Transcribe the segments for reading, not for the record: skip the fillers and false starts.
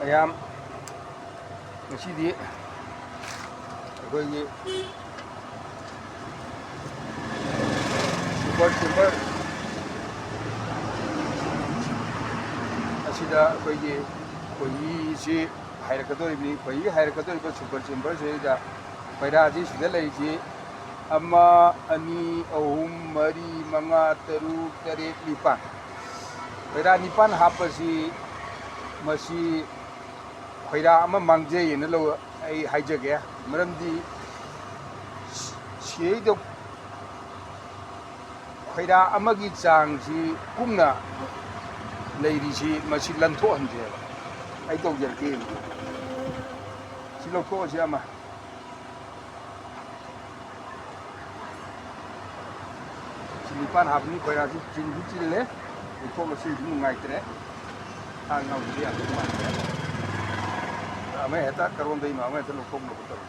ꯃꯌꯥꯝ ꯉꯁꯤꯗꯤ ꯑꯩꯈꯣꯏꯒꯤ ꯁꯨꯄꯔ ꯆꯦꯝꯕꯔ ꯑꯁꯤꯗ ꯑꯩꯈꯣꯏꯒꯤ ꯈꯣꯏꯍꯤꯁꯤ ꯍꯥꯏꯔꯛꯀꯗꯧꯔꯤꯕꯅꯤ ꯈꯣꯏꯍꯤ ꯍꯥꯏꯔꯛꯀꯗꯧꯔꯤꯕ ꯁꯨꯄꯔ ꯆꯦꯝꯕꯔꯁꯤꯗ ꯄꯩꯔꯥꯁꯤ ꯁꯤꯗ ꯂꯩꯔꯤꯁꯤ ꯑꯃ ꯑꯅꯤ ꯑꯍꯨꯝ ꯃꯔꯤ ꯃꯉꯥ ꯇꯔꯨꯛ ꯇꯔꯦꯠ ꯅꯤꯄꯥꯜ ꯄꯩꯔꯥ ꯅꯤꯄꯥꯜ ꯍꯥꯞꯄꯁꯤ ꯃꯁꯤ ꯈꯣꯏꯔꯥ ꯑꯃ ꯃꯥꯡꯖꯩꯑꯅ ꯑꯩ ꯍꯥꯏꯖꯒꯦ ꯃꯔꯝꯗꯤ ꯁꯤꯗꯩꯗ ꯈꯣꯏꯔꯥ ꯑꯃꯒꯤ ꯆꯥꯡꯁꯤ ꯀꯨꯡꯅ ꯂꯩꯔꯤꯁꯤ ꯃꯁꯤ ꯂꯟꯊꯣꯛꯍꯟꯁꯦꯕ ꯑꯩ ꯇꯧꯖꯔꯛꯀꯦ ꯁꯤ ꯂꯧꯊꯣꯛꯑꯁꯤ ꯑꯃ ꯁꯤ ꯅꯤꯄꯥꯜ ꯍꯥꯞꯄꯅꯤ ꯈꯣꯏꯔꯥꯁꯤ ꯆꯤꯟꯁꯨ ꯆꯤꯜꯂꯦ ꯂꯧꯊꯣꯛꯂꯁꯤ ꯅꯨꯡꯉꯥꯏꯇ꯭ꯔꯦ ꯊꯥꯡ ꯉꯥꯎꯁꯤꯗꯤ ꯌꯥꯝ ꯅꯨꯡꯉꯥꯏꯇ꯭ꯔꯦ ꯑꯃ ꯍꯦꯛꯇ ꯀꯔꯣꯝꯗꯩꯅꯣ ꯑꯃ ꯍꯦꯛꯇ ꯂꯧꯊꯣꯛꯅꯕ ꯇꯧꯔꯦ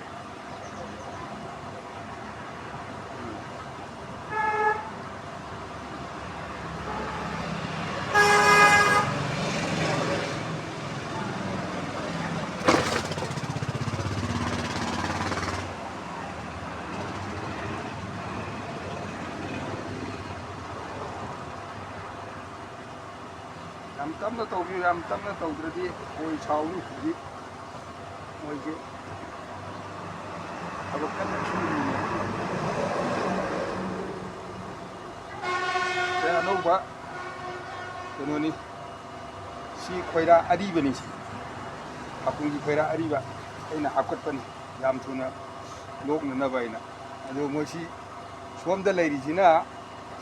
ꯌꯥꯝ ꯇꯞꯅ ꯇꯧꯕꯤꯌꯨ ꯌꯥꯝ ꯇꯞꯅ ꯇꯧꯗ꯭ꯔꯗꯤ ꯈꯣꯏ ꯁꯥꯎꯅꯤ ꯍꯧꯖꯤꯛ ꯃꯣꯏꯁꯦ ꯊꯕꯛ ꯀꯟꯅ ꯁꯨꯔꯤꯅꯦ ꯁꯤ ꯑꯅꯧꯕ ꯀꯩꯅꯣꯅꯤ ꯁꯤ ꯈꯣꯏꯔꯥ ꯑꯔꯤꯕꯅꯤ ꯁꯤ ꯍꯥꯀꯨꯝꯒꯤ ꯈꯣꯏꯔꯥ ꯑꯔꯤꯕ ꯑꯩꯅ ꯍꯥꯞꯀꯠꯄꯅꯤ ꯌꯥꯝ ꯊꯨꯅ ꯂꯣꯛꯅꯅꯕ ꯑꯩꯅ ꯑꯗꯨ ꯃꯣꯏꯁꯤ ꯁꯣꯝꯗ ꯂꯩꯔꯤꯁꯤꯅ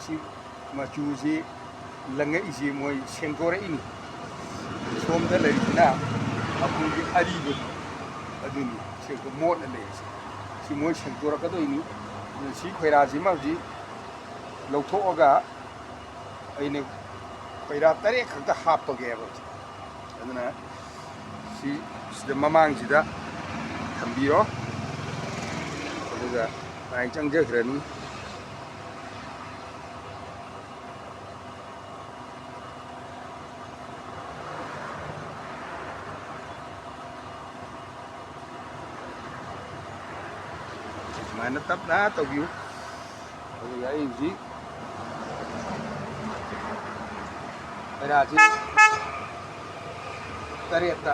ꯁꯤ ꯃꯆꯨꯁꯤ ꯂꯪꯉꯛꯏꯁꯤ ꯃꯣꯏ ꯁꯦꯡꯗꯣꯔꯛꯏꯅꯤ ꯁꯣꯝꯗ ꯂꯩꯔꯤꯁꯤꯅ ꯍꯥꯀꯨꯝꯒꯤ ꯑꯔꯤꯕꯗꯨ ꯑꯗꯨꯅꯤ ꯃꯣꯠꯅ ꯂꯩꯔꯤꯁꯤ ꯁꯤ ꯃꯣꯏ ꯁꯦꯡꯗꯣꯔꯛꯀꯗꯣꯏꯅꯤ ꯁꯤ ꯈꯣꯏꯔꯥꯁꯤꯃ ꯍꯧꯖꯤꯛ ꯂꯧꯊꯣꯛꯑꯒ ꯑꯩꯅ ꯈꯣꯏꯔꯥ 8 ꯈꯛꯇ ꯍꯥꯞꯄꯒꯦꯕ ꯑꯗꯨꯅ ꯁꯤꯗ ꯃꯃꯥꯡꯁꯤꯗ ꯊꯝꯕꯤꯔꯣ ꯑꯗꯨꯒ ꯃꯥꯏ ꯆꯪꯖꯈ꯭ꯔꯅꯤ ꯁꯨꯃꯥꯏꯅ ꯇꯞꯅ ꯇꯧꯕꯤꯌꯨ ꯑꯗꯨꯒ ꯑꯩ ꯍꯧꯖꯤꯛ ꯈꯣꯏꯔꯥꯁꯤ 8ꯇ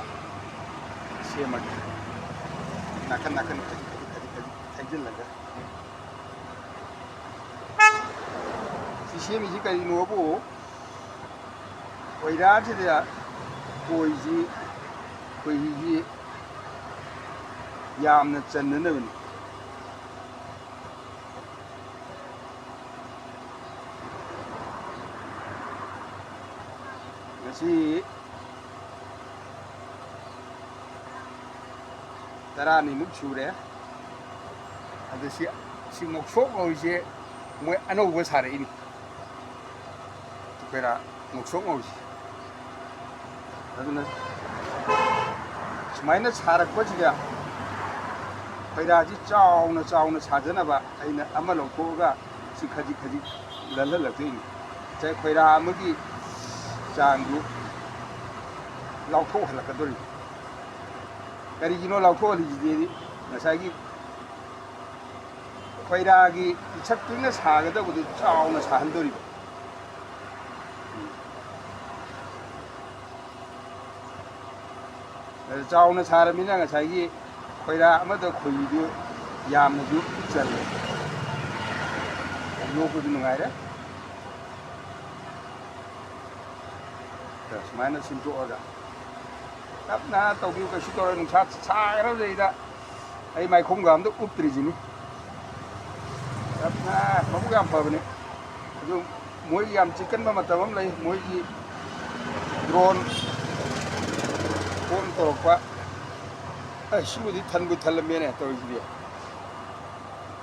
ꯁꯦꯝꯃꯒꯦ ꯅꯥꯀꯟ ꯅꯥꯀꯟ ꯈꯖꯤꯛ ꯊꯩꯖꯤꯜꯂꯒ ꯁꯤ ꯁꯦꯝꯃꯤꯁꯤ ꯀꯔꯤꯅꯣꯕꯨ ꯈꯣꯏꯔꯥꯁꯤꯗ ꯈꯣꯏꯍꯤꯁꯤ ꯌꯥꯝꯅ ꯆꯟꯅꯅꯕꯅꯤ ꯉꯁꯤ 10 ꯁꯨꯔꯦ ꯑꯗꯨ ꯁꯤ ꯉꯧꯁꯣꯛ ꯉꯧꯔꯤꯁꯦ ꯃꯣꯏ ꯑꯅꯧꯕ ꯁꯥꯔꯛꯏꯅꯤ ꯈꯣꯏꯔꯥ ꯉꯧꯁꯣꯛ ꯉꯧꯔꯤꯁꯤ ꯑꯗꯨꯅ ꯁꯨꯃꯥꯏꯅ ꯁꯥꯔꯛꯄꯁꯤꯗ ꯈꯣꯏꯔꯥꯁꯤ ꯆꯥꯎꯅ ꯆꯥꯎꯅ ꯁꯥꯖꯅꯕ ꯑꯩꯅ ꯑꯃ ꯂꯧꯊꯣꯛꯑꯒ ꯁꯤ ꯈꯖꯤꯛ ꯈꯖꯤꯛ ꯂꯜꯍꯜꯂꯛꯇꯣꯏꯅꯤ ꯉꯁꯥꯏ ꯈꯣꯏꯔꯥ ꯑꯃꯒꯤ ꯆꯥꯡꯗꯨ ꯂꯥꯎꯊꯣꯛꯍꯜꯂꯛꯀꯗꯣꯔꯤꯕ ꯀꯔꯤꯒꯤꯅꯣ ꯂꯥꯎꯊꯣꯛꯍꯜꯂꯤꯁꯤꯗꯤ ꯉꯁꯥꯏꯒꯤ ꯈꯣꯏꯔꯥꯒꯤ ꯄꯤꯁꯛ ꯄꯤꯛꯅ ꯁꯥꯒꯗꯕꯗꯨ ꯆꯥꯎꯅ ꯁꯥꯍꯟꯗꯣꯔꯤꯕ ꯆꯥꯎꯅ ꯁꯥꯔꯕꯅꯤꯅ ꯉꯁꯥꯏꯒꯤ ꯈꯣꯏꯔꯥ ꯑꯃꯗ ꯈꯣꯏꯍꯤꯗꯨ ꯌꯥꯝꯅꯁꯨ ꯆꯜꯂꯦ ꯂꯣꯛꯄꯁꯨ ꯅꯨꯡꯉꯥꯏꯔꯦ ꯁꯨꯃꯥꯏꯅ ꯁꯤꯟꯗꯣꯛꯑꯒ ꯇꯞꯅ ꯇꯧꯕꯤꯌꯨ ꯀꯩꯁꯨ ꯇꯧꯔꯣꯏ ꯅꯨꯡꯁꯥ ꯁꯥꯈ꯭ꯔꯕꯗꯩꯗ ꯑꯩ ꯃꯥꯏꯈꯣꯡꯒ ꯑꯝꯇ ꯎꯞꯇ꯭ꯔꯤꯁꯤꯅꯤ ꯇꯞꯅ ꯃꯕꯨꯛ ꯌꯥꯝ ꯐꯕꯅꯤ ꯑꯗꯨ ꯃꯣꯏ ꯌꯥꯝ ꯆꯤꯛꯀꯟꯕ ꯃꯇꯝ ꯑꯃ ꯂꯩ ꯃꯣꯏꯒꯤ ꯗ꯭ꯔꯣꯟ ꯐꯣꯟ ꯇꯧꯔꯛꯄ ꯁꯤꯕꯨꯗꯤ ꯊꯟꯕꯨ ꯊꯜꯂꯝꯃꯦꯅꯦ ꯇꯧꯔꯤꯁꯤꯗꯤ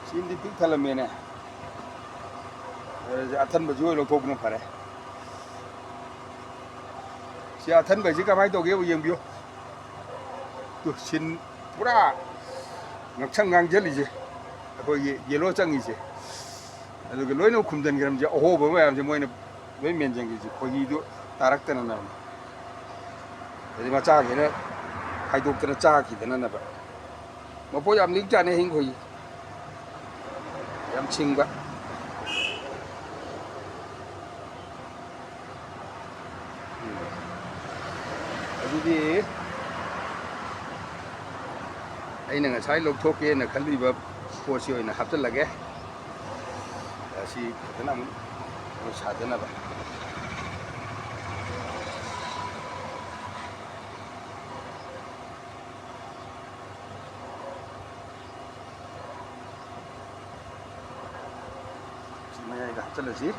ꯁꯤꯃꯗꯤ ꯄꯤꯛ ꯊꯜꯂꯝꯃꯦꯅꯦ ꯑꯊꯟꯕꯁꯤ ꯑꯣꯏꯅ ꯂꯧꯊꯣꯛꯄꯅ ꯐꯔꯦ ꯁꯤ ꯑꯊꯟꯕꯁꯤ ꯀꯃꯥꯏꯅ ꯇꯧꯒꯦꯕꯨ ꯌꯦꯡꯕꯤꯌꯨ ꯁꯤꯟ ꯄꯨꯔꯥ ꯉꯛꯁꯪ ꯉꯥꯡꯁꯤꯜꯂꯤꯁꯦ ꯑꯩꯈꯣꯏꯒꯤ ꯌꯦꯂꯣ ꯆꯪꯉꯤꯁꯦ ꯑꯗꯨꯒ ꯂꯣꯏꯅ ꯈꯨꯝꯖꯤꯟꯈ꯭ꯔꯕꯁꯦ ꯑꯍꯣꯕ ꯃꯌꯥꯝꯁꯦ ꯃꯣꯏꯅ ꯂꯣꯏ ꯃꯦꯟꯁꯤꯟꯈꯤꯁꯦ ꯈꯣꯏꯍꯤꯗꯨ ꯇꯥꯔꯛꯇꯅꯅꯕ ꯑꯗꯩ ꯃꯆꯥꯈꯩꯅ खाइदोक्तना चाखिदनबा मपो याम लिंक जाने हिंग होई याम छिंगबा अदुदी ꯑꯩꯅ ꯉꯁꯥꯏ ꯂꯧꯊꯣꯛꯀꯦꯅ ꯈꯜꯂꯤꯕ ꯄꯣꯠꯁꯤ ꯑꯣꯏꯅ ꯍꯥꯞꯆꯜꯂꯒꯦ ꯑꯁꯤ ꯐꯖꯅ ꯑꯃꯨꯛ ꯁꯥꯗꯅꯕ ꯁꯤ ꯃꯌꯥꯏꯗ ꯍꯥꯞꯆꯜꯂꯁꯤ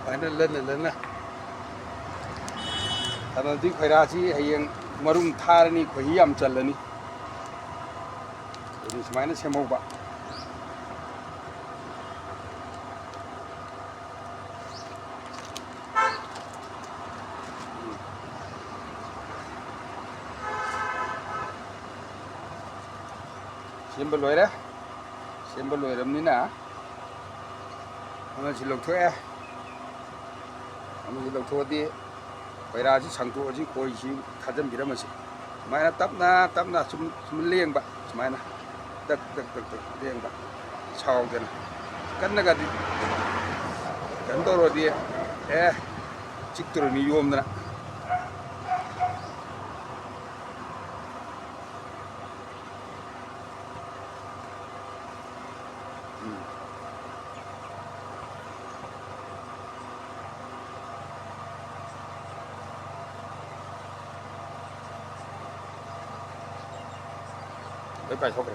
Ana lana adadi khairasi hayeng marung tharani khohi yam chalani odi sumaina semauba sembal loiramnina ama silokthoi ꯑꯃꯁꯤ ꯂꯧꯊꯣꯛꯑꯗꯤ ꯄꯩꯔꯥꯁꯤ ꯁꯪꯇꯣꯛꯑꯁꯤ ꯈꯣꯏꯁꯤ ꯊꯥꯖꯟꯕꯤꯔꯝꯃꯁꯤ ꯁꯨꯃꯥꯏꯅ ꯇꯞꯅ ꯁꯨꯝ ꯂꯦꯡꯕ ꯁꯨꯃꯥꯏꯅ ꯇꯛ ꯂꯦꯡꯕ ꯁꯥꯎꯗꯅ ꯀꯟꯅꯒꯗꯤ ꯀꯩꯅꯣ ꯇꯧꯔꯗꯤ ꯆꯤꯛꯇꯣꯔꯤꯅꯤ ꯌꯣꯝꯗꯅ 빨리 서 그래.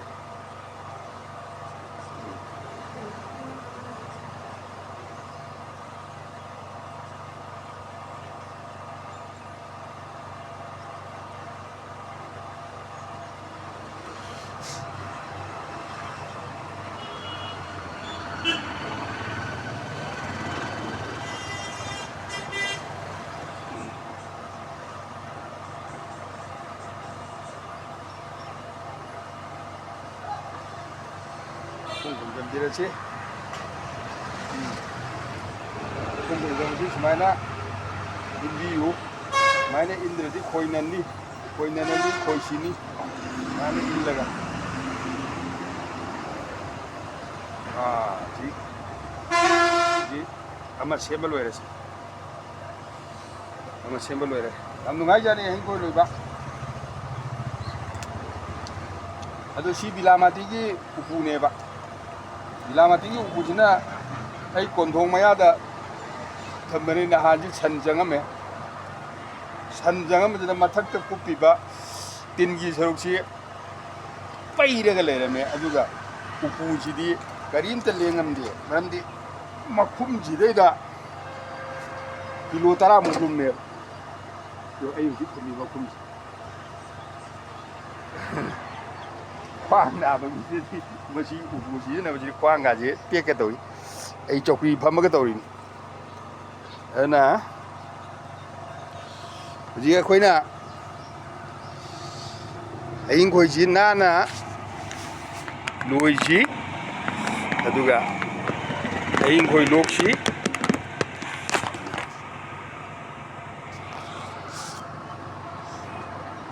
건드렸지? 건드렸지? 수마이나 인디유 마이나 인드르지 코이난니 코이시니 마이나 인라가 지 아마 셈벌로 해랬어 아마 셈벌로 해래 남동아이자니 행보를 봐 아도 시빌라마티기 우푸네바 빌라마티기 우푸지나 아이 곤동마야다 덤버니 나한지 산정함에 산정함에 마탁도 굽비바 딘기 서록시 빠이래가 레라메 아두가 우푸지디 가림타 랭함디 마람디 마쿰지데다 킬로 따라 무dum네 요 아이지 콤이 마쿰지 Khoang nào mà chỉ của chỉ nào mà chỉ khoang cả gì tiếc cái tuổi ấy chọc đi phâm cái tuổi nè gì cái khối nè ấy khối chỉ na nè lùi chỉ là tôi cả ấy khối lốc chỉ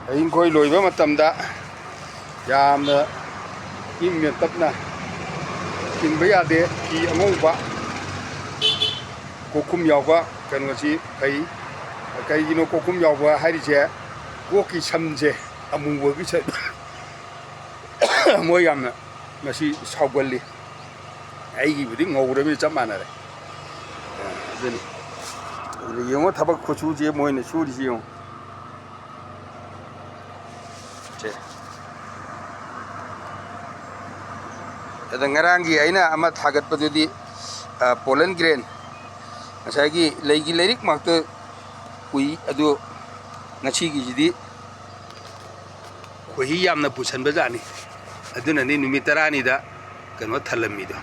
ấy khối lùi với mặt tầm đã Yamna ꯏꯪꯅ ꯇꯞꯅ ꯍꯤꯡꯕ ꯌꯥꯗꯦ ꯐꯤ ꯑꯉꯧꯕ ꯀꯣꯛꯈꯨꯝ ꯌꯥꯎꯕ ꯀꯩꯅꯣꯁꯤ ꯐꯩ ꯀꯩꯒꯤꯅꯣ ꯀꯣꯛꯈꯨꯝ ꯌꯥꯎꯕ ꯍꯥꯏꯔꯤꯁꯦ ꯀꯣꯛꯀꯤ ꯁꯝꯁꯦ ꯑꯃꯨꯕꯒꯤ ꯃꯣꯏ ꯌꯥꯝꯅ ꯃꯁꯤ ꯁꯥꯎꯒꯜꯂꯤ ꯑꯩꯒꯤꯕꯨꯗꯤ ꯉꯧꯔꯕꯅꯤ ꯆꯞ ꯃꯥꯟꯅꯔꯦ ꯑꯗꯨꯅꯤ ꯌꯦꯡꯉꯣ ꯊꯕꯛ ꯈꯨꯠꯁꯨꯁꯦ ꯃꯣꯏꯅ ꯁꯨꯔꯤꯁꯤ ꯌꯦꯡꯉꯣ ꯑꯗ ꯉꯔꯥꯡꯒꯤ ꯑꯩꯅ ꯑꯃ ꯊꯥꯒꯠꯄꯗꯨꯗꯤ ꯄꯣꯂꯟ ꯒ꯭ꯔꯦꯟ ꯉꯁꯥꯏꯒꯤ ꯂꯩꯒꯤ ꯂꯩꯔꯤꯛ ꯉꯥꯛꯇ ꯎꯏ ꯑꯗꯨ ꯉꯁꯤꯒꯤꯁꯤꯗꯤ ꯈꯣꯏꯍꯤ ꯌꯥꯝꯅ ꯄꯨꯁꯟꯕꯖꯥꯠꯅꯤ ꯑꯗꯨꯅꯅꯤ ꯅꯨꯃꯤꯠ 10ꯅꯤꯗ ꯀꯩꯅꯣ ꯊꯜꯂꯝꯃꯤꯗꯣ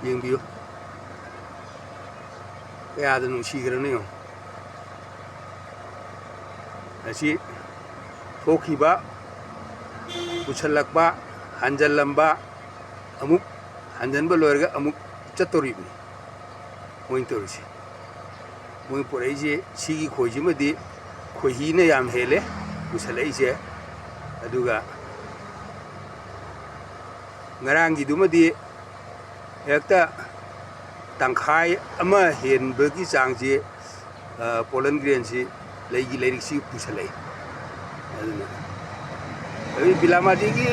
ꯌꯦꯡꯕꯤꯌꯨ ꯀꯌꯥꯗ ꯅꯨꯡꯁꯤꯈ꯭ꯔꯕꯅꯣ ꯌꯦꯡꯉꯣ ꯑꯁꯤ ꯊꯣꯛꯈꯤꯕ ꯄꯨꯁꯜꯂꯛꯄ ꯍꯟꯖꯜꯂꯝꯕ ꯑꯃꯨꯛ ꯍꯟꯖꯟꯕ ꯂꯣꯏꯔꯒ ꯑꯃꯨꯛ ꯆꯠꯇꯧꯔꯤꯕꯅꯤ ꯃꯣꯏꯅ ꯇꯧꯔꯤꯁꯦ ꯃꯣꯏ ꯄꯨꯔꯛꯏꯁꯦ ꯁꯤꯒꯤ ꯈꯣꯏꯁꯤꯃꯗꯤ ꯈꯣꯏꯍꯤꯅ ꯌꯥꯝ ꯍꯦꯜꯂꯦ ꯄꯨꯁꯜꯂꯛꯏꯁꯦ ꯑꯗꯨꯒ ꯉꯔꯥꯡꯒꯤꯗꯨꯃꯗꯤ ꯍꯦꯛꯇ ꯇꯪꯈꯥꯏ ꯑꯃ ꯍꯦꯟꯕꯒꯤ ꯆꯥꯡꯁꯦ ꯄꯣꯂꯟ ꯒ꯭ꯔꯦꯟꯁꯤ ꯂꯩꯒꯤ ꯂꯩꯔꯤꯛꯁꯤ ꯄꯨꯁꯜꯂꯛꯏ ꯑꯗꯨꯅ ꯑꯗꯨ ꯕꯤꯂꯥꯃꯥꯇꯤꯒꯤ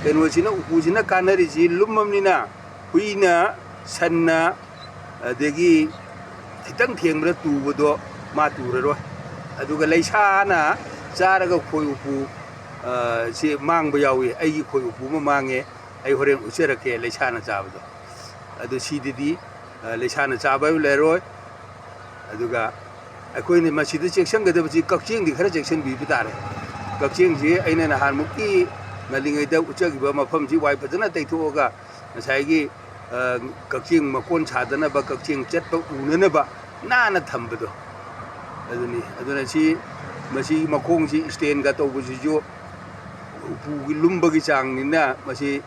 ꯀꯩꯅꯣꯁꯤꯅ ꯎꯄꯨꯁꯤꯅ ꯀꯥꯟꯅꯔꯤꯁꯤ ꯂꯨꯝꯃꯕꯅꯤꯅ ꯍꯨꯏꯅ ꯁꯟꯅ ꯑꯗꯒꯤ ꯈꯤꯇꯪ ꯊꯦꯡꯕꯗ ꯇꯨꯕꯗꯣ ꯃꯥ ꯇꯨꯔꯔꯣꯏ ꯑꯗꯨꯒ ꯂꯩꯁꯥꯅ ꯆꯥꯔꯒ ꯈꯣꯏ ꯎꯄꯨ ꯁꯤ ꯃꯥꯡꯕ ꯌꯥꯎꯏ ꯑꯩꯒꯤ ꯈꯣꯏ ꯎꯄꯨ ꯑꯃ ꯃꯥꯡꯉꯦ ꯑꯩ ꯍꯣꯔꯦꯟ ꯎꯠꯆꯔꯛꯀꯦ ꯂꯩꯁꯥꯅ ꯆꯥꯕꯗꯣ ꯑꯗꯨ ꯁꯤꯗꯗꯤ ꯂꯩꯁꯥꯅ ꯆꯥꯕ ꯍꯥꯏꯕ ꯂꯩꯔꯣꯏ ꯑꯗꯨꯒ ꯑꯩꯈꯣꯏꯅ ꯃꯁꯤꯗ ꯆꯦꯛꯁꯤꯟꯒꯗꯕꯁꯤ ꯀꯛꯆꯦꯡꯗꯤ ꯈꯔ ꯆꯦꯛꯁꯤꯟꯕꯤꯕ ꯇꯥꯔꯦ ꯀꯛꯆꯦꯡꯁꯤ ꯑꯩꯅ ꯅꯍꯥꯟꯃꯨꯛꯀꯤ ꯉꯜꯂꯤꯉꯩꯗ ꯎꯠꯆꯈꯤꯕ ꯃꯐꯝꯁꯤ ꯋꯥꯏ ꯐꯖꯅ ꯇꯩꯊꯣꯛꯑꯒ ꯉꯁꯥꯏꯒꯤ ꯀꯛꯆꯦꯡ ꯃꯀꯣꯟ ꯁꯥꯗꯅꯕ ꯀꯛꯆꯦꯡ ꯆꯠꯄ ꯎꯅꯅꯕ ꯅꯥꯟꯅ ꯊꯝꯕꯗꯣ ꯑꯗꯨꯅꯤ ꯑꯗꯨꯅ ꯃꯁꯤ ꯃꯈꯣꯡꯁꯤ ꯁ꯭ꯇꯦꯟꯒ ꯇꯧꯕꯁꯤꯁꯨ ꯎꯄꯨꯒꯤ ꯂꯨꯝꯕꯒꯤ ꯆꯥꯡꯅꯤꯅ ꯃꯁꯤ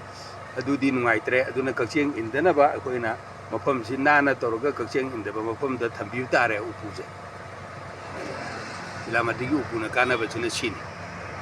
ꯑꯗꯨꯗꯤ ꯅꯨꯡꯉꯥꯏꯇ꯭ꯔꯦ ꯑꯗꯨꯅ ꯀꯛꯆꯦꯡ ꯏꯟꯗꯅꯕ ꯑꯩꯈꯣꯏꯅ ꯃꯐꯝꯁꯤ ꯅꯥꯟꯅ ꯇꯧꯔꯒ ꯀꯛꯆꯦꯡ ꯏꯟꯗꯕ ꯃꯐꯝꯗ ꯊꯝꯕꯤꯕ ꯇꯥꯔꯦ ꯎꯄꯨꯁꯦ ꯕꯤꯂꯥꯃꯥꯇꯤꯒꯤ ꯎꯄꯨꯅ ꯀꯥꯟꯅꯕꯁꯤꯅ ꯁꯤꯅꯤ